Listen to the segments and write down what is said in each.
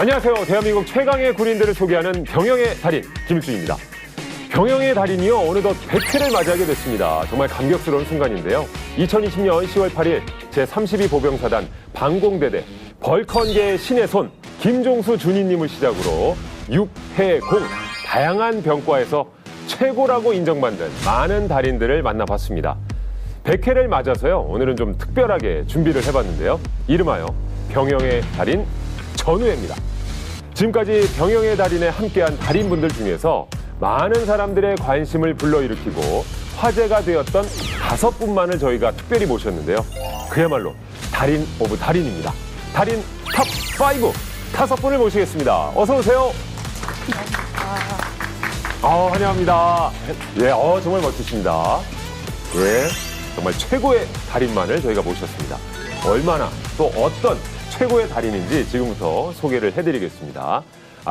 안녕하세요. 대한민국 최강의 군인들을 소개하는 병영의 달인 김일중입니다. 병영의 달인이요, 어느덧 100회를 맞이하게 됐습니다. 정말 감격스러운 순간인데요. 2020년 10월 8일 제32보병사단 방공대대 벌컨계의 신의 손 김종수 준이님을 시작으로 6해공 다양한 병과에서 최고라고 인정받는 많은 달인들을 만나봤습니다. 100회를 맞아서요, 오늘은 좀 특별하게 준비를 해봤는데요. 이름하여 병영의 달인 전우회입니다. 지금까지 병영의 달인에 함께한 달인분들 중에서 많은 사람들의 관심을 불러일으키고 화제가 되었던 5분만을 저희가 특별히 모셨는데요. 그야말로 달인 오브 달인입니다. 달인 탑5 5분을 모시겠습니다. 어서 오세요. 환영합니다. 예, 정말 멋지십니다. 예, 정말 최고의 달인만을 저희가 모셨습니다. 얼마나 또 어떤 최고의 달인인지 지금부터 소개를 해드리겠습니다.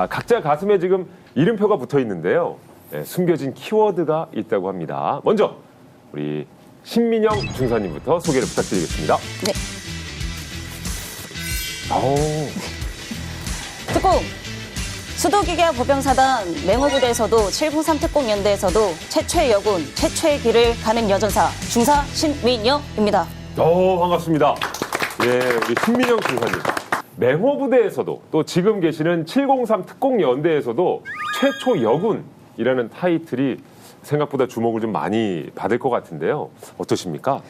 각자 가슴에 지금 이름표가 붙어 있는데요. 네, 숨겨진 키워드가 있다고 합니다. 먼저 우리 신민영 중사님부터 소개를 부탁드리겠습니다. 네. 특공! 수도기계화 보병사단 맹호부대에서도 703 특공연대에서도 최초의 여군, 최초의 길을 가는 여전사 중사 신민영입니다. 반갑습니다. 예, 우리 신민영 중사님. 맹호부대에서도 또 지금 계시는 703 특공연대에서도 최초 여군이라는 타이틀이 생각보다 주목을 좀 많이 받을 것 같은데요. 어떠십니까?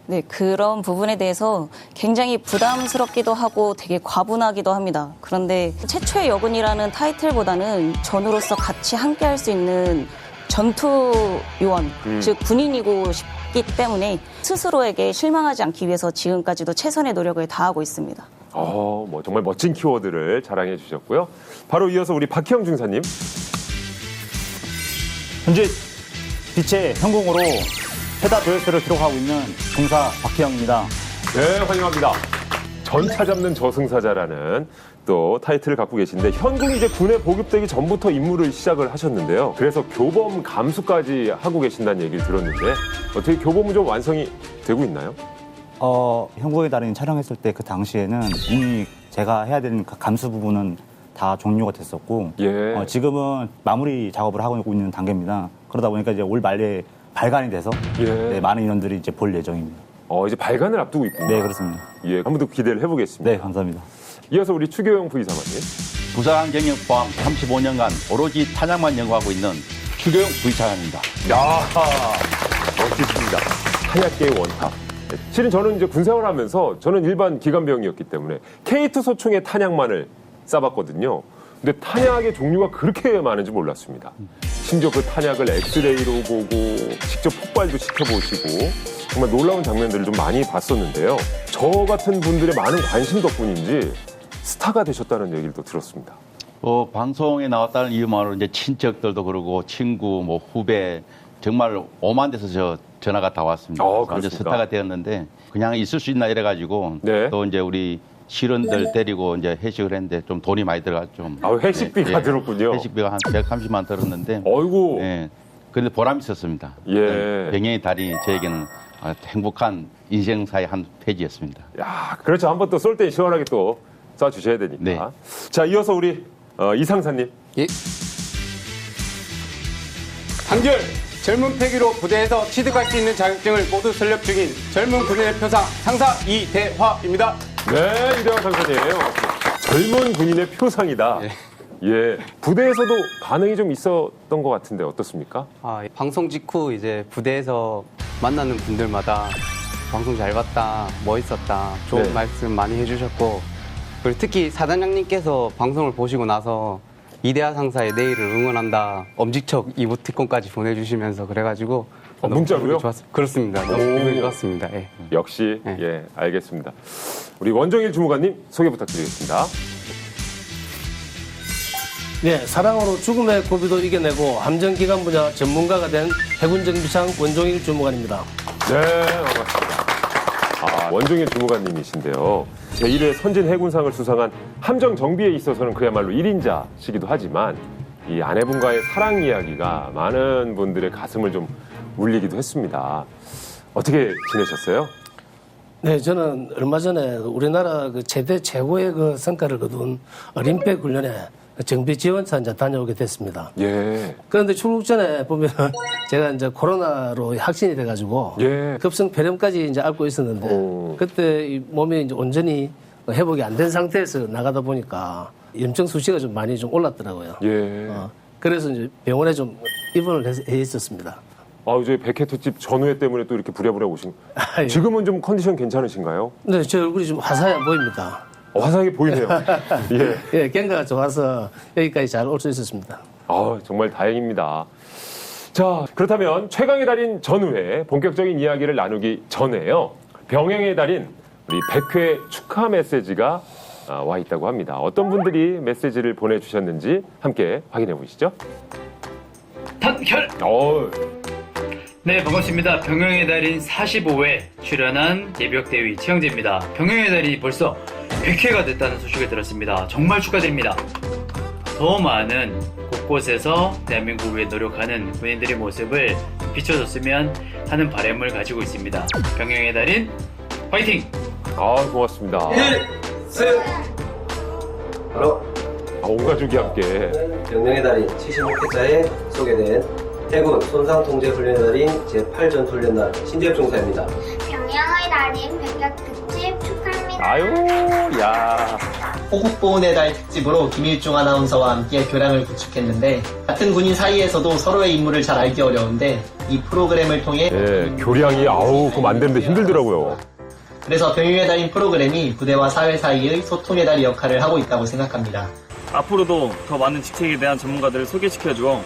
네, 그런 부분에 대해서 굉장히 부담스럽기도 하고 되게 과분하기도 합니다. 그런데 최초의 여군이라는 타이틀보다는 전우로서 같이 함께할 수 있는 전투 요원, 즉 군인이고 싶기 때문에 스스로에게 실망하지 않기 위해서 지금까지도 최선의 노력을 다하고 있습니다. 정말 멋진 키워드를 자랑해 주셨고요. 바로 이어서 우리 박희영 중사님. 현재 빛의 현공으로 최다 조회수를 기록하고 있는 중사 박희영입니다. 네, 환영합니다. 전차 잡는 저승사자라는 또 타이틀을 갖고 계신데 현군이 이제 군에 보급되기 전부터 임무를 시작을 하셨는데요. 그래서 교범 감수까지 하고 계신다는 얘기를 들었는데 어떻게 교범은 좀 완성이 되고 있나요? 현국의 달인 촬영했을 때 그 당시에는 이미 제가 해야 되는 감수 부분은 다 종료가 됐었고 예. 지금은 마무리 작업을 하고 있는 단계입니다. 그러다 보니까 이제 올 말에 발간이 돼서 예. 많은 인원들이 이제 볼 예정입니다. 이제 발간을 앞두고 있군요. 네, 그렇습니다. 예, 한 번 더 기대를 해보겠습니다. 네, 감사합니다. 이어서 우리 추교영 부의사관님. 부사관 경력 포함 35년간 오로지 탄약만 연구하고 있는 추교영 부의사관입니다. 야, 멋지십니다. 탄약계의 원탑. 실은 저는 이제 군생활 하면서 저는 일반 기관병이었기 때문에 K2 소총의 탄약만을 쏴봤거든요. 근데 탄약의 종류가 그렇게 많은지 몰랐습니다. 심지어 그 탄약을 엑스레이로 보고 직접 폭발도 시켜보시고 정말 놀라운 장면들을 좀 많이 봤었는데요. 저 같은 분들의 많은 관심 덕분인지 스타가 되셨다는 얘기를 또 들었습니다. 방송에 나왔다는 이유만으로 이제 친척들도 그러고 친구, 후배 정말 오만 데서 전화가 다 왔습니다. 그렇습니까? 이제 스타가 되었는데 그냥 있을 수 있나 이래가지고 네. 또 이제 우리 실원들 데리고 이제 회식을 했는데 좀 돈이 많이 들어가 좀. 회식비가 들었군요. 회식비가 한 130만 들었는데. 어이구. 예. 그런데 보람이 있었습니다. 예. 병영의 달인이 저에게는 행복한 인생사의 한 페이지였습니다. 야, 그렇죠. 한번 또 쏠 때 시원하게 또 쏴주셔야 되니까. 네. 자, 이어서 우리 이상사님. 예. 한결 젊은 패기로 부대에서 취득할 수 있는 자격증을 모두 설립 중인 젊은 군인의 표상 상사 이대화입니다. 네, 이대화 상사님. 젊은 군인의 표상이다. 예. 부대에서도 반응이 좀 있었던 것 같은데 어떻습니까? 방송 직후 이제 부대에서 만나는 분들마다 방송 잘 봤다, 멋있었다, 좋은 네. 말씀 많이 해주셨고, 그리고 특히 사단장님께서 방송을 보시고 나서 이대화 상사의 내일을 응원한다, 엄지척 이모티콘까지 보내주시면서 그래가지고 문자로요? 좋았습니다. 그렇습니다. 너무 기분이 좋았습니다. 예. 역시 네. 예, 알겠습니다. 우리 원정일 주무관님 소개 부탁드리겠습니다. 네, 사랑으로 죽음의 고비도 이겨내고 함정기관 분야 전문가가 된 해군정비상 원종일 주무관입니다. 네, 반갑습니다. 원종일 주무관님이신데요. 제1회 선진 해군상을 수상한 함정 정비에 있어서는 그야말로 1인자시기도 하지만 이 아내분과의 사랑 이야기가 많은 분들의 가슴을 좀 울리기도 했습니다. 어떻게 지내셨어요? 네, 저는 얼마 전에 우리나라 그 최고의 그 성과를 거둔 림팩 훈련에 정비 지원차 이제 다녀오게 됐습니다. 예. 그런데 출국 전에 보면 제가 이제 코로나로 확진이 돼가지고 예. 급성 폐렴까지 이제 앓고 있었는데 오. 그때 이 몸이 이제 온전히 회복이 안 된 상태에서 나가다 보니까 염증 수치가 좀 많이 좀 올랐더라고요. 예. 그래서 이제 병원에 좀 입원을 해 있었습니다. 아, 이제 백회 특집 전후회 때문에 또 이렇게 부랴부랴 오신. 예. 지금은 좀 컨디션 괜찮으신가요? 네, 제 얼굴이 좀 화사해 보입니다. 화사하게 보이네요. 예. 예, 견과가 좋아서 여기까지 잘 올 수 있었습니다. 아, 정말 다행입니다. 자, 그렇다면 최강의 달인 전후회 본격적인 이야기를 나누기 전에요. 병행의 달인 우리 100회 축하 메시지가 와 있다고 합니다. 어떤 분들이 메시지를 보내주셨는지 함께 확인해 보시죠. 단결! 네, 반갑습니다. 병영의 달인 45회 출연한 예비역대위 이치영재입니다. 병영의 달인이 벌써 100회가 됐다는 소식을 들었습니다. 정말 축하드립니다. 더 많은 곳곳에서 대한민국을 위해 노력하는 군인들의 모습을 비춰줬으면 하는 바람을 가지고 있습니다. 병영의 달인 화이팅! 아, 고맙습니다. 바로 온 가족이 함께. 병영의 달인 76회차에 소개된 해군 손상통제훈련의 달인 제8전투훈련단 신재엽 중사입니다. 병영의 달인 100회 특집 축하합니다. 아유, 야. 호국보훈의 달 특집으로 김일중 아나운서와 함께 교량을 구축했는데 같은 군인 사이에서도 서로의 임무를 잘 알기 어려운데 이 프로그램을 통해 예, 교량이 그거 만드는데 힘들더라고요. 그래서 병영의 달인 프로그램이 부대와 사회 사이의 소통의 달 역할을 하고 있다고 생각합니다. 앞으로도 더 많은 직책에 대한 전문가들을 소개시켜주어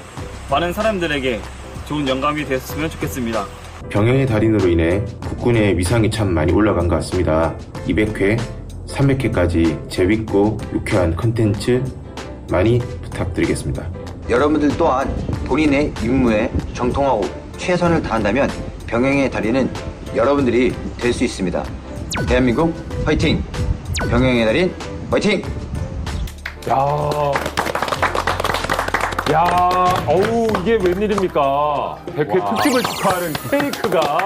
많은 사람들에게 좋은 영감이 되었으면 좋겠습니다. 병영의 달인으로 인해 국군의 위상이 참 많이 올라간 것 같습니다. 200회, 300회까지 재밌고 유쾌한 컨텐츠 많이 부탁드리겠습니다. 여러분들 또한 본인의 임무에 정통하고 최선을 다한다면 병영의 달인은 여러분들이 될 수 있습니다. 대한민국 화이팅! 병영의 달인 화이팅! 야, 어우, 이게 웬일입니까? 100회 특집을 축하하는 케이크가.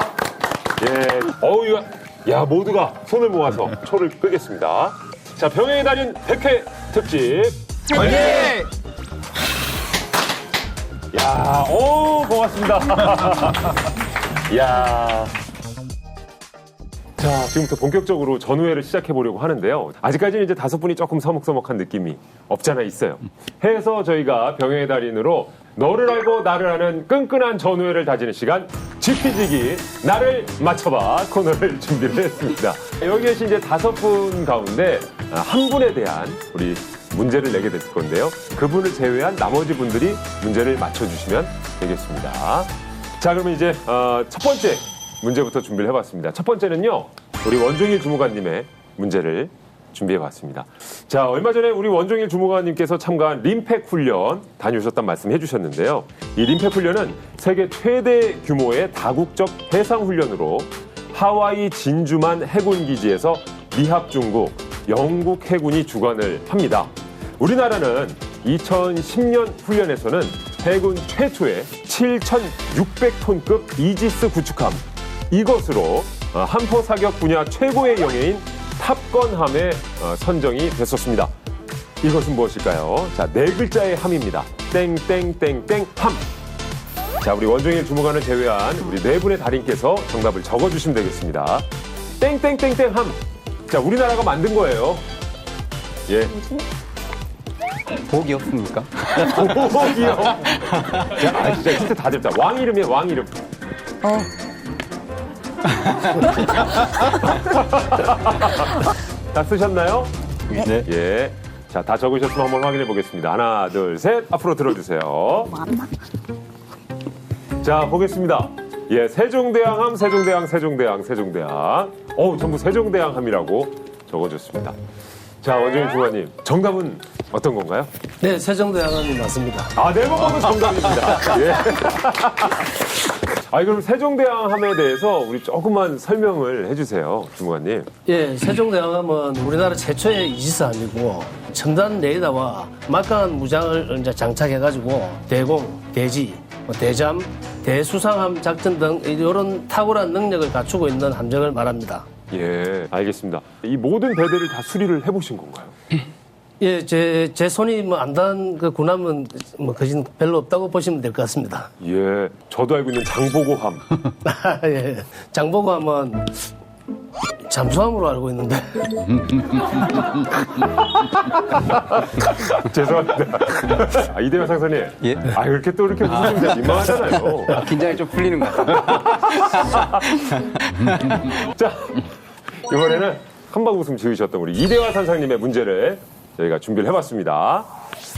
예, 어우, 이거, 야, 모두가 손을 모아서 초를 끄겠습니다. 자, 병영의 달인 100회 특집. 화이팅! 야, 고맙습니다. 야. 자, 지금부터 본격적으로 전후회를 시작해 보려고 하는데요. 아직까지는 이제 5분이 조금 서먹서먹한 느낌이 없잖아 있어요. 해서 저희가 병영의 달인으로 너를 알고 나를 아는 끈끈한 전후회를 다지는 시간, 지피지기 나를 맞춰봐 코너를 준비를 했습니다. 여기 계신 이제 5분 가운데 한 분에 대한 우리 문제를 내게 될 건데요. 그분을 제외한 나머지 분들이 문제를 맞춰주시면 되겠습니다. 자, 그러면 이제 첫 번째 문제부터 준비를 해봤습니다. 첫 번째는요, 우리 원종일 주무관님의 문제를 준비해봤습니다. 자, 얼마 전에 우리 원종일 주무관님께서 참가한 림팩 훈련 다녀오셨단 말씀 해주셨는데요. 이 림팩 훈련은 세계 최대 규모의 다국적 해상 훈련으로 하와이 진주만 해군기지에서 미합 중국, 영국 해군이 주관을 합니다. 우리나라는 2010년 훈련에서는 해군 최초의 7,600톤급 이지스 구축함, 이것으로 함포 사격 분야 최고의 영예인 탑건함에 선정이 됐었습니다. 이것은 무엇일까요? 자, 4글자의 함입니다. 땡땡땡땡 함. 자, 우리 원종일 주무관을 제외한 우리 4분의 달인께서 정답을 적어주시면 되겠습니다. 땡땡땡땡 함. 자, 우리나라가 만든 거예요. 예. 복이 없습니까? 복이요? 야, 진짜 힌트 다 됐다. 왕 이름이에요, 왕 이름. 다 쓰셨나요? 네. 예. 자, 다 적으셨으면 한번 확인해 보겠습니다. 하나, 둘, 셋. 앞으로 들어주세요. 자, 보겠습니다. 예, 세종대왕함, 세종대왕, 세종대왕, 세종대왕. 전부 세종대왕함이라고 적어줬습니다. 자, 원종일 주무관님, 정답은 어떤 건가요? 네, 세종대왕함이 맞습니다. 네 번 보면 정답입니다. 예. 그럼 세종대왕함에 대해서 우리 조금만 설명을 해주세요, 주무관님. 예, 세종대왕함은 우리나라 최초의 이지스함이고 첨단 레이더와 막강한 무장을 이제 장착해가지고 대공, 대지, 대잠, 대수상함 작전 등 이런 탁월한 능력을 갖추고 있는 함정을 말합니다. 예, 알겠습니다. 이 모든 배대를 다 수리를 해보신 건가요? 예, 제 손이 뭐 안 닿은 그 군함은 뭐 거진 별로 없다고 보시면 될 것 같습니다. 예, 저도 알고 있는 장보고함. 예, 장보고함은 잠수함으로 알고 있는데. 죄송합니다. 아, 이대화 상사님. 예? 아, 이렇게 또 이렇게 무슨 좀 민망하잖아요. 긴장이 좀 풀리는 것 같아요. 자, 이번에는 한방 웃음 지으셨던 우리 이대화 선생님의 문제를 저희가 준비를 해봤습니다.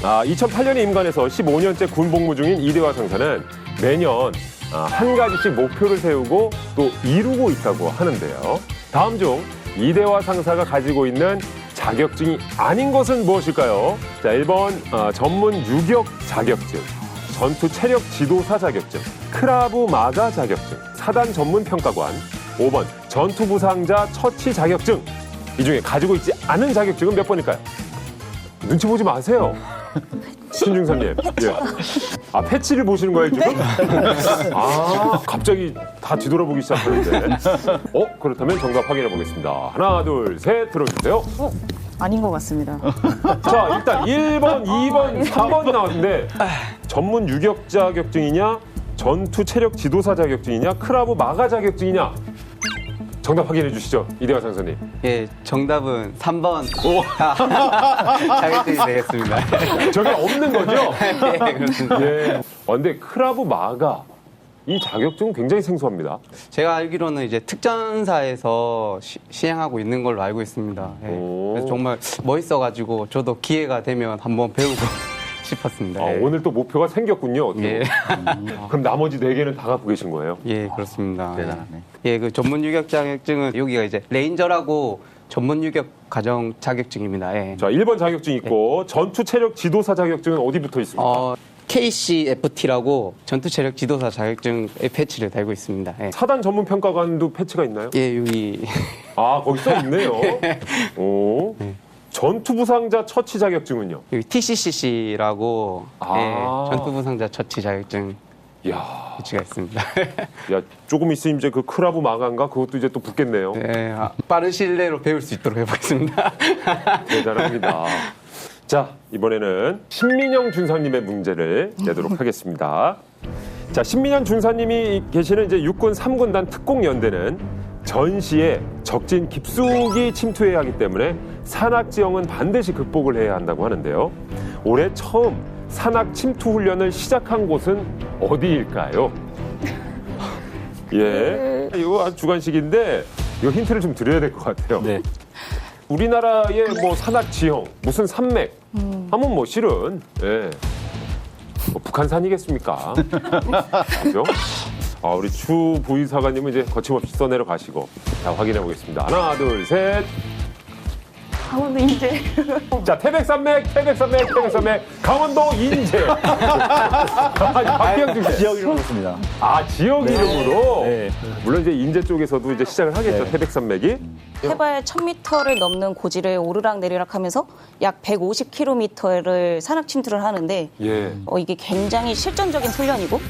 2008년에 임관해서 15년째 군 복무 중인 이대화 상사는 매년 한 가지씩 목표를 세우고 또 이루고 있다고 하는데요. 다음 중 이대화 상사가 가지고 있는 자격증이 아닌 것은 무엇일까요? 자, 1번 전문 유격 자격증, 전투 체력 지도사 자격증, 크라브 마가 자격증, 사단 전문 평가관, 5번 전투 부상자 처치 자격증. 이 중에 가지고 있지 않은 자격증은 몇 번일까요? 눈치 보지 마세요. 신중사님. 예. 아, 패치를 보시는 거예요, 지금? 아, 갑자기 다 뒤돌아보기 시작하는데. 그렇다면 정답 확인해 보겠습니다. 하나, 둘, 셋, 들어주세요. 아닌 것 같습니다. 자, 일단 1번, 2번, 3번이 나왔는데, 전문 유격 자격증이냐, 전투 체력 지도사 자격증이냐, 크라브 마가 자격증이냐. 정답 확인해 주시죠, 이대화 상사님. 예, 정답은 3번 자격증이 되겠습니다. 저게 없는 거죠? 예, 그렇습니다. 예. 근데 크라브 마가 이 자격증은 굉장히 생소합니다. 제가 알기로는 이제 특전사에서 시행하고 있는 걸로 알고 있습니다. 예. 그래서 정말 멋있어가지고 저도 기회가 되면 한번 배우고 싶었습니다. 예. 오늘 또 목표가 생겼군요. 예. 그럼 나머지 4개는 다 갖고 계신 거예요? 예, 그렇습니다. 대단하네. 예, 그 전문 유격 자격증은 여기가 이제 레인저라고 전문 유격 과정 자격증입니다. 예. 자, 1번 자격증 있고 전투 체력 지도사 자격증은 어디 붙어 있습니까? KCFT라고 전투 체력 지도사 자격증에 패치를 달고 있습니다. 예. 사단 전문 평가관도 패치가 있나요? 예, 여기. 아, 거기 써 있네요. 오. 전투 부상자 처치 자격증은요? 여기 TCCC라고 전투 부상자 처치 자격증 야, 패치가 있습니다. 야, 조금 있으면 이제 그 크라브 마가인가 그것도 이제 또 붙겠네요. 네, 빠른 시일 내로 배울 수 있도록 해보겠습니다. 대단합니다. 자, 이번에는 신민영 준사님의 문제를 내도록 하겠습니다. 자, 신민영 준사님이 계시는 이제 육군 3군단 특공연대는 전시에 적진 깊숙이 침투해야 하기 때문에 산악 지형은 반드시 극복을 해야 한다고 하는데요. 올해 처음 산악 침투 훈련을 시작한 곳은 어디일까요? 예, 이거 아주 주관식인데 이 힌트를 좀 드려야 될 것 같아요. 네. 우리나라의 뭐 산악 지형, 무슨 산맥 하면 뭐 실은 뭐 북한산이겠습니까? 그죠? 우리 추 부의사관님은 이제 거침없이 써내려 가시고 자, 확인해 보겠습니다. 하나, 둘, 셋. 강원도 인제. 자, 태백산맥, 강원도 인제. 박기영 중세. 지역 이름으로 씁니다. 아, 지역 이름으로? 네. 물론 이제 인제 쪽에서도 이제 시작을 하겠죠, 네. 태백산맥이. 해발 1000m를 넘는 고지를 오르락 내리락 하면서 약 150km를 산악 침투를 하는데 예. 이게 굉장히 실전적인 훈련이고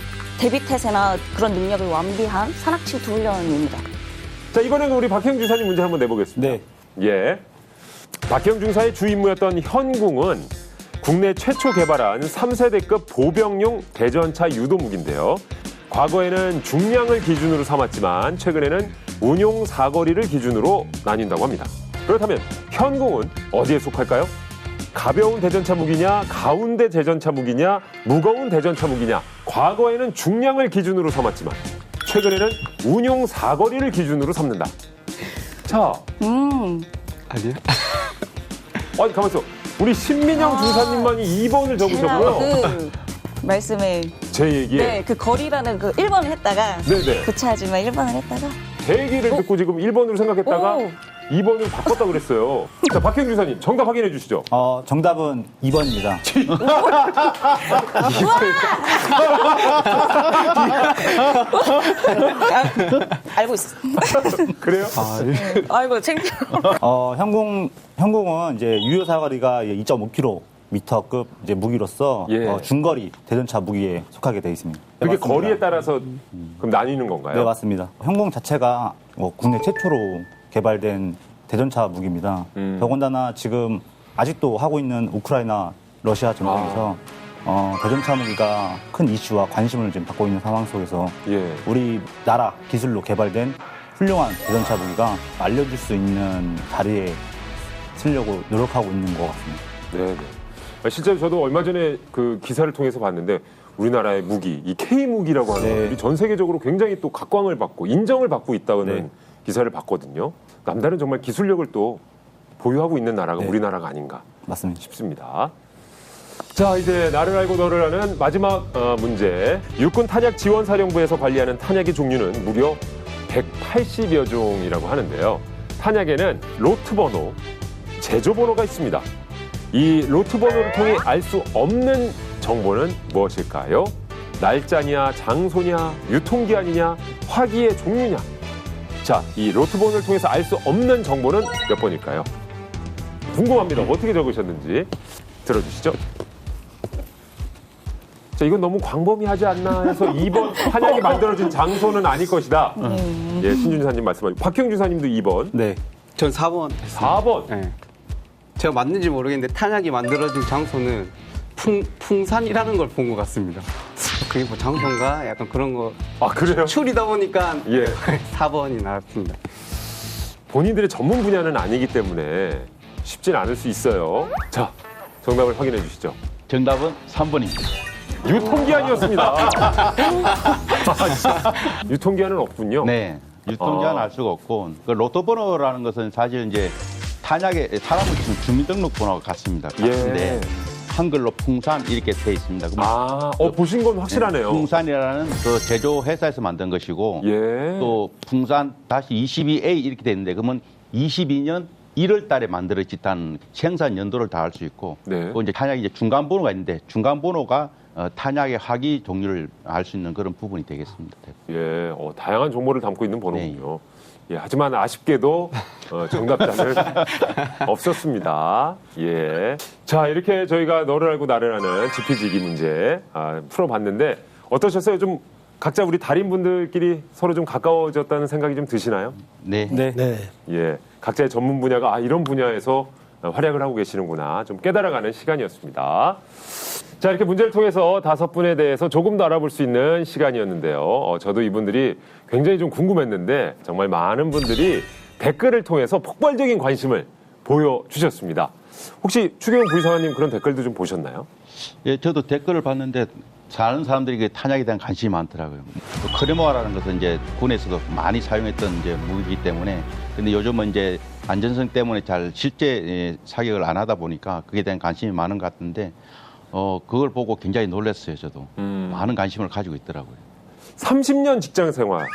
대비태세나 그런 능력을 완비한 산악 침투 훈련입니다. 자, 이번에는 우리 박형 중사님 문제 한번 내보겠습니다. 네. 예. 박형 중사의 주 임무였던 현궁은 국내 최초 개발한 3세대급 보병용 대전차 유도무기인데요. 과거에는 중량을 기준으로 삼았지만 최근에는 운용 사거리를 기준으로 나뉜다고 합니다. 그렇다면 현궁은 어디에 속할까요? 가벼운 대전차 무기냐, 가운데 대전차 무기냐, 무거운 대전차 무기냐. 과거에는 중량을 기준으로 삼았지만 최근에는 운용 사거리를 기준으로 삼는다. 자, 아니요? 아니 가만있어. 우리 신민영 중사님만이 2번을 적으셨고요. 그 말씀에 제 얘기에 네, 그 거리라는 그 1번을 했다가 네네. 구차하지만 1번을 했다가 대기를 듣고 지금 1번으로 생각했다가 오. 2번을 바꿨다 그랬어요. 자, 박형 중사님 정답 확인해 주시죠. 정답은 2번입니다. 알고 있어. 그래요? 아이고 창피해. 현궁은 이제 유효 사거리가 2.5km급 이제 무기로서 예. 중거리 대전차 무기에 속하게 되어 있습니다. 그게 네, 맞습니다. 거리에 따라서 그럼 나뉘는 건가요? 네, 맞습니다. 현궁 자체가 국내 최초로 개발된 대전차 무기입니다. 더군다나 지금 아직도 하고 있는 우크라이나 러시아 전쟁에서 대전차 무기가 큰 이슈와 관심을 지금 받고 있는 상황 속에서 우리나라 기술로 개발된 훌륭한 대전차 무기가 알려줄 수 있는 자리에 쓰려고 노력하고 있는 것 같습니다. 네. 실제로 저도 얼마 전에 그 기사를 통해서 봤는데 우리나라의 무기, 이 K무기라고 하는 것들이 전 세계적으로 굉장히 또 각광을 받고 인정을 받고 있다는 기사를 봤거든요. 남다른 정말 기술력을 또 보유하고 있는 나라가 우리나라가 아닌가 싶습니다. 자, 이제 나를 알고 너를 아는 마지막 문제. 육군 탄약지원사령부에서 관리하는 탄약의 종류는 무려 180여 종이라고 하는데요. 탄약에는 로트 번호, 제조 번호가 있습니다. 이 로트 번호를 통해 알 수 없는 정보는 무엇일까요? 날짜냐, 장소냐, 유통기한이냐, 화기의 종류냐. 자, 이 로트 번호를 통해서 알 수 없는 정보는 몇 번일까요? 궁금합니다. 어떻게 적으셨는지 들어주시죠. 자, 이건 너무 광범위하지 않나 해서 2번 탄약이 만들어진 장소는 아닐 것이다. 예, 신준사님 말씀하시고 박형 주사님도 2번. 네, 전 4번. 4번. 네. 제가 맞는지 모르겠는데 탄약이 만들어진 장소는 풍산이라는 걸 본 것 같습니다. 그게 뭐 장소인가? 약간 그런 거. 아, 그래요? 추리다 보니까 4번이 나왔습니다. 본인들의 전문 분야는 아니기 때문에 쉽진 않을 수 있어요. 자, 정답을 확인해 주시죠. 정답은 3번입니다. 유통기한이었습니다. 유통기한은 없군요. 네. 유통기한은 알 수가 없고, 그 로또 번호라는 것은 사실 이제 탄약에 사람을 치는 주민등록번호가 같습니다. 같은데 한글로 풍산 이렇게 돼 있습니다. 보신 건 확실하네요. 풍산이라는 그 제조 회사에서 만든 것이고, 또 풍산 다시 22A 이렇게 돼 있는데, 그러면 22년 1월 달에 만들어졌다는 생산 연도를 다 알 수 있고, 또 이제 탄약이 이제 중간 번호가 있는데, 중간 번호가 탄약의 화기 종류를 알 수 있는 그런 부분이 되겠습니다. 다양한 정보를 담고 있는 번호군요. 예, 하지만 아쉽게도 정답자는 없었습니다. 예. 자, 이렇게 저희가 너를 알고 나를 아는 지피지기 문제 풀어봤는데 어떠셨어요? 좀 각자 우리 달인분들끼리 서로 좀 가까워졌다는 생각이 좀 드시나요? 네. 예, 각자의 전문 분야가 이런 분야에서 활약을 하고 계시는구나 좀 깨달아가는 시간이었습니다. 자, 이렇게 문제를 통해서 5분에 대해서 조금 더 알아볼 수 있는 시간이었는데요. 저도 이분들이 굉장히 좀 궁금했는데 정말 많은 분들이 댓글을 통해서 폭발적인 관심을 보여주셨습니다. 혹시 추경훈 부의사관님 그런 댓글도 좀 보셨나요? 예, 저도 댓글을 봤는데 많은 사람들이 탄약에 대한 관심이 많더라고요. 크레모아라는 것은 이제 군에서도 많이 사용했던 이제 무기이기 때문에, 근데 요즘은 이제 안전성 때문에 잘 실제 사격을 안 하다 보니까 그에 대한 관심이 많은 것 같은데, 그걸 보고 굉장히 놀랐어요, 저도. 많은 관심을 가지고 있더라고요. 30년 직장 생활.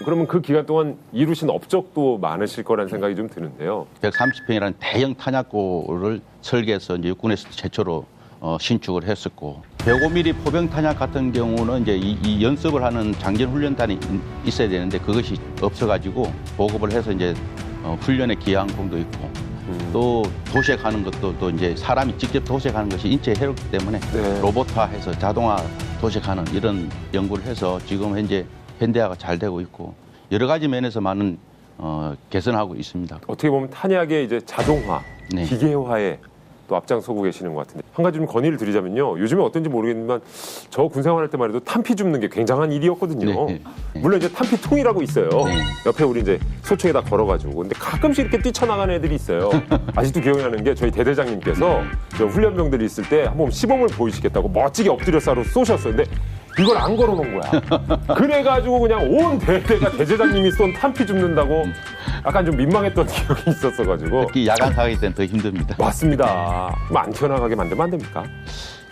그러면 그 기간 동안 이루신 업적도 많으실 거라는 생각이 좀 드는데요. 130평이라는 대형 탄약고를 설계해서 이제 육군에서 최초로 신축을 했었고, 105mm 포병 탄약 같은 경우는 이제 이 연습을 하는 장전 훈련단이 있어야 되는데 그것이 없어가지고 보급을 해서 이제 훈련에 기여한 공도 있고, 또 도색하는 것도 또 이제 사람이 직접 도색하는 것이 인체에 해롭기 때문에 로봇화해서 자동화 도색하는 이런 연구를 해서 지금 현재 현대화가 잘 되고 있고 여러 가지 면에서 많은 개선하고 있습니다. 어떻게 보면 탄약의 이제 자동화, 기계화에 또 앞장서고 계시는 것 같은데 한 가지 좀 건의를 드리자면요. 요즘에 어떤지 모르겠지만 저 군생활할 때만 해도 탄피 줍는 게 굉장한 일이었거든요. 물론 이제 탄피통이라고 있어요. 옆에 우리 이제 소총에다 걸어가지고. 근데 가끔씩 이렇게 뛰쳐나가는 애들이 있어요. 아직도 기억이 나는 게 저희 대대장님께서 저 훈련병들이 있을 때 한번 시범을 보이시겠다고 멋지게 엎드려 싸로 쏘셨어요. 근데 이걸 안 걸어놓은 거야. 그래가지고 그냥 온 대대가 대대장님이 쏜 탄피 줍는다고 약간 좀 민망했던 기억이 있었어가지고. 특히 야간 사격일 때는 더 힘듭니다. 맞습니다. 그럼 안 튀어나가게 만들면 안 됩니까?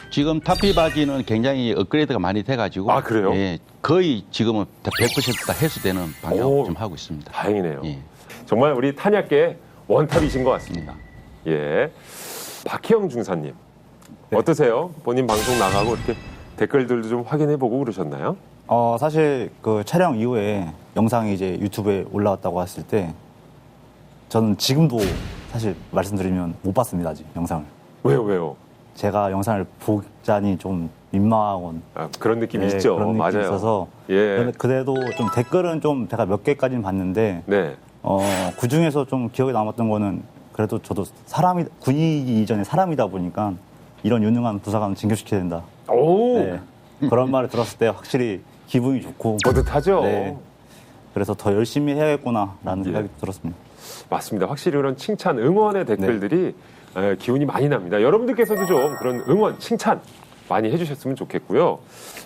지금 탄피 바지는 굉장히 업그레이드가 많이 돼가지고. 아, 그래요? 예, 거의 지금은 100% 다 해소되는 방향으로 좀 하고 있습니다. 다행이네요. 정말 우리 탄약계 원탑이신 것 같습니다. 예. 박희영 중사님. 어떠세요? 본인 방송 나가고 이렇게 댓글들도 좀 확인해보고 그러셨나요? 사실 그 촬영 이후에 영상이 이제 유튜브에 올라왔다고 했을 때 저는 지금도 사실 말씀드리면 못 봤습니다, 아직 영상을. 왜요? 제가 영상을 보자니 좀 민망한 그런 느낌이 있죠. 그런 느낌이 맞아요. 있어서 그래도 좀 댓글은 좀 제가 몇 개까지는 봤는데 그 중에서 좀 기억에 남았던 거는 그래도 저도 군인이기 이전에 사람이다 보니까 이런 유능한 부사관 진급시켜야 된다. 오. 네, 그런 말을 들었을 때 확실히 기분이 좋고 뿌듯하죠. 네, 그래서 더 열심히 해야겠구나라는 생각이 들었습니다. 맞습니다. 확실히 그런 칭찬, 응원의 댓글들이 기운이 많이 납니다. 여러분들께서도 좀 그런 응원, 칭찬 많이 해주셨으면 좋겠고요.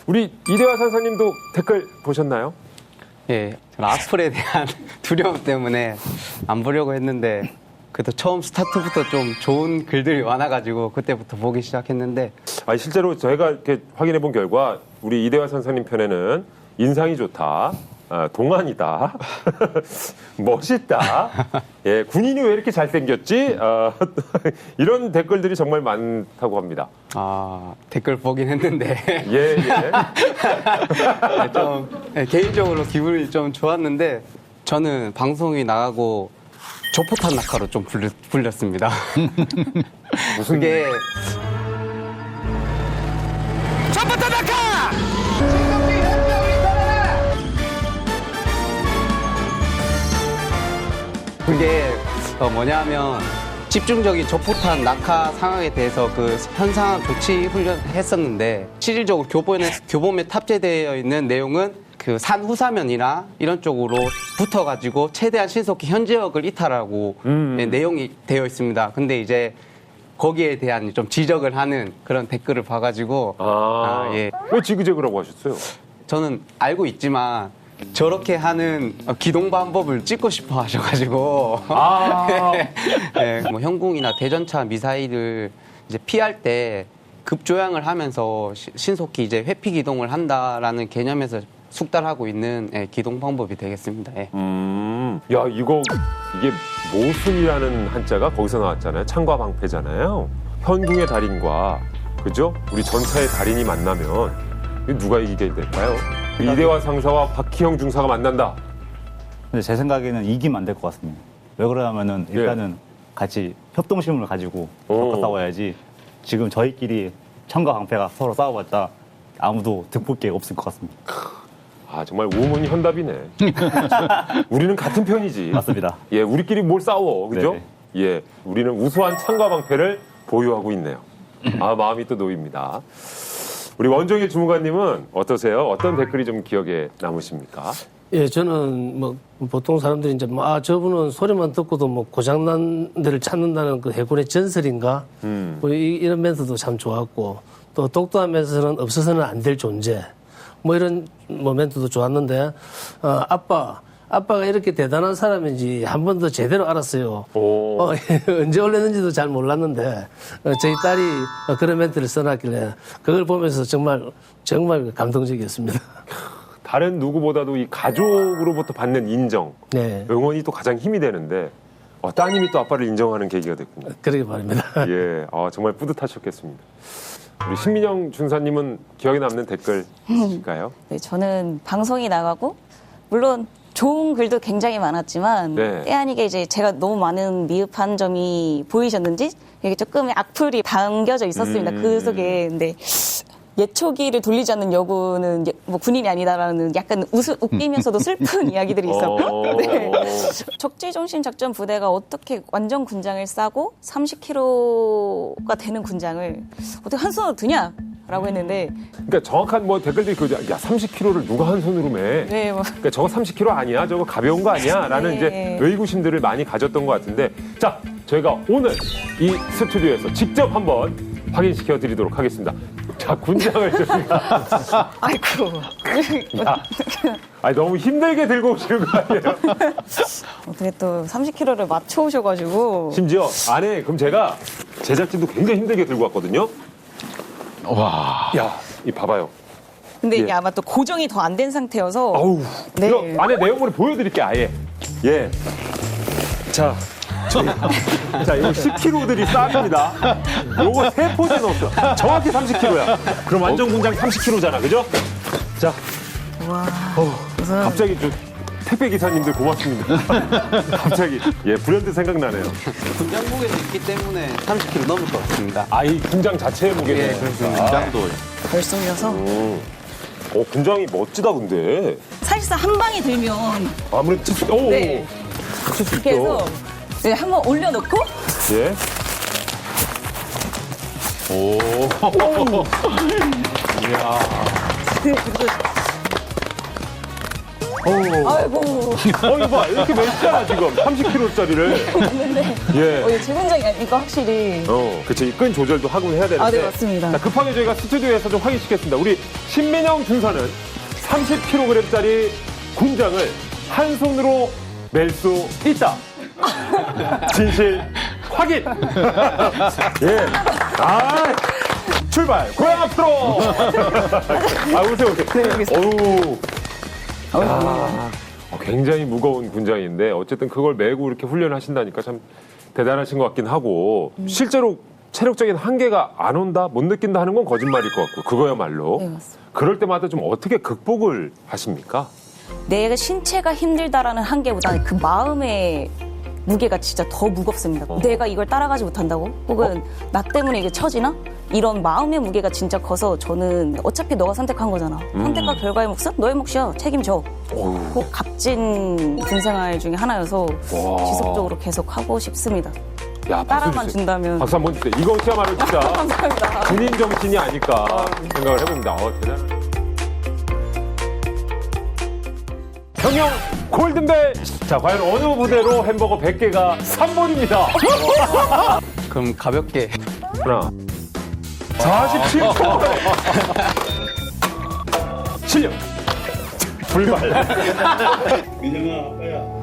우리 이대화 선사님도 댓글 보셨나요? 예, 저는 악플에 대한 두려움 때문에 안 보려고 했는데 그래도 처음 스타트부터 좀 좋은 글들이 많아가지고 그때부터 보기 시작했는데 실제로 저희가 이렇게 확인해 본 결과 우리 이대화 선사님 편에는 인상이 좋다, 동안이다, 멋있다, 예, 군인이 왜 이렇게 잘생겼지? 이런 댓글들이 정말 많다고 합니다. 댓글 보긴 했는데 예. 좀 개인적으로 기분이 좀 좋았는데 저는 방송이 나가고 조포탄 낙하로 좀 불렸습니다. 무슨 그게 조포탄 낙하! 그게 뭐냐면 집중적인 조포탄 낙하 상황에 대해서 그 현상 조치 훈련했었는데 실질적으로 교본에 탑재되어 있는 내용은 그 산 후사면이나 이런 쪽으로 붙어가지고 최대한 신속히 현지역을 이탈하고 내용이 되어 있습니다. 근데 이제 거기에 대한 좀 지적을 하는 그런 댓글을 봐가지고 왜 지그재그라고 하셨어요? 저는 알고 있지만 저렇게 하는 기동 방법을 찍고 싶어 하셔가지고 네, 뭐 형궁이나 대전차 미사일을 이제 피할 때 급조양을 하면서 신속히 이제 회피 기동을 한다라는 개념에서 숙달하고 있는 기동 방법이 되겠습니다. 예. 이게 모순이라는 한자가 거기서 나왔잖아요. 창과 방패잖아요. 현궁의 달인과 그죠? 우리 전차의 달인이 만나면 누가 이기게 될까요? 이대화 상사와 박희영 중사가 만난다. 근데 제 생각에는 이기면 안 될 것 같습니다. 왜 그러냐면은 일단은 같이 협동심을 가지고 섞어 싸워야지. 지금 저희끼리 창과 방패가 서로 싸워봤자 아무도 득볼 게 없을 것 같습니다. 정말 우문현답이네. 우리는 같은 편이지. 맞습니다. 예, 우리끼리 뭘 싸워, 그죠? 네네. 예, 우리는 우수한 창과 방패를 보유하고 있네요. 마음이 또 놓입니다. 우리 원종일 주무관님은 어떠세요? 어떤 댓글이 좀 기억에 남으십니까? 예, 저는 뭐 보통 사람들이 이제 저분은 소리만 듣고도 뭐 고장난 데를 찾는다는 그 해군의 전설인가? 뭐 이런 멘트도 참 좋았고 또 독도하면서는 없어서는 안 될 존재. 뭐 이런 멘트도 좋았는데 아빠가 이렇게 대단한 사람인지 한 번도 제대로 알았어요. 언제 올렸는지도 잘 몰랐는데 저희 딸이 그런 멘트를 써놨길래 그걸 보면서 정말 감동적이었습니다. 다른 누구보다도 이 가족으로부터 받는 인정, 응원이 또 가장 힘이 되는데 따님이 또 아빠를 인정하는 계기가 됐군요. 그러게 말입니다. 예, 정말 뿌듯하셨겠습니다. 우리 신민영 중사님은 기억에 남는 댓글 있을까요? 네, 저는 방송이 나가고 물론 좋은 글도 굉장히 많았지만 때 아니게 이제 제가 너무 많은 미흡한 점이 보이셨는지 이게 조금 악플이 담겨져 있었습니다. 그 속에. 근데 예초기를 돌리지 않는 여군은 뭐 군인이 아니다라는 약간 웃기면서도 슬픈 이야기들이 있었고 적재정신 작전 부대가 어떻게 완전 군장을 싸고 30kg가 되는 군장을 어떻게 한 손으로 드냐라고 했는데 그러니까 정확한 댓글들이 야 30kg를 누가 한 손으로 매? 네, 그러니까 저거 30kg 아니야? 저거 가벼운 거 아니야? 라는 이제 의구심들을 많이 가졌던 것 같은데 자 저희가 오늘 이 스튜디오에서 직접 한번 확인시켜 드리도록 하겠습니다. 자, 군장을 듭니다. 아이고. 너무 힘들게 들고 오시는 거 아니에요? 어떻게 또 30kg를 맞춰오셔가지고. 심지어 안에, 그럼 제가 제작진도 굉장히 힘들게 들고 왔거든요. 와. 야, 이 봐봐요. 근데 이게 아마 또 고정이 더 안 된 상태여서. 네. 이거 안에 내용물을 보여드릴게요, 아예. 예. 자, 이거 10kg들이 싹입니다. 요거 3포대 넣었어. 정확히 30kg야. 그럼 완전 군장 30kg잖아, 그죠? 자. 와. 갑자기 택배 기사님들 고맙습니다. 갑자기 불현듯 생각나네요. 군장 무게도 있기 때문에 30kg 넘을 것 같습니다. 이 군장 자체의 무게는 그렇습니다. 군장도 덜 쏠려서. 군장이 멋지다 근데. 사실상 한 방에 들면 아무래도 네. 하실 수 이렇게 있죠. 해서 네, 한번 올려놓고 예. 오. 이야. 네, 그리고 아이고. 이거 봐. 이렇게 맸잖아, 지금. 30kg짜리를. 맞는데. 예. 이게 제 분장이 아니니까 확실히. 그치. 끈 조절도 하고 해야 되는데. 아, 네, 맞습니다. 자, 급하게 저희가 스튜디오에서 좀 확인시켰습니다. 우리 신민영 준사는 30kg짜리 군장을 한 손으로 멜 수 있다. 진실 확인. 예. 출발. 고향 앞으로. 오세요. 네, 알겠습니다. 어우. 굉장히 무거운 군장인데 어쨌든 그걸 메고 이렇게 훈련을 하신다니까 참 대단하신 것 같긴 하고 실제로 체력적인 한계가 안 온다, 못 느낀다 하는 건 거짓말일 것 같고 그거야말로. 네, 맞습니다. 그럴 때마다 좀 어떻게 극복을 하십니까? 내 신체가 힘들다라는 한계보다는 그 마음의 무게가 진짜 더 무겁습니다. 내가 이걸 따라가지 못한다고? 혹은 나 때문에 이게 처지나? 이런 마음의 무게가 진짜 커서 저는 어차피 너가 선택한 거잖아. 선택과 결과의 몫은 너의 몫이야. 책임져. 꼭 값진 군생활 중에 하나여서 지속적으로 계속 하고 싶습니다. 야, 따라만 준다면. 박수 한번 주세요. 이거야말로 진짜 감사합니다. 군인 정신이 아닐까 생각을 해봅니다. 대단하네. 경영 골든벨. 자, 과연 어느 부대로 햄버거 100개가 3번입니다. 그럼 가볍게. 하나. 47초. 실력. 불발. 민영아, 아빠야.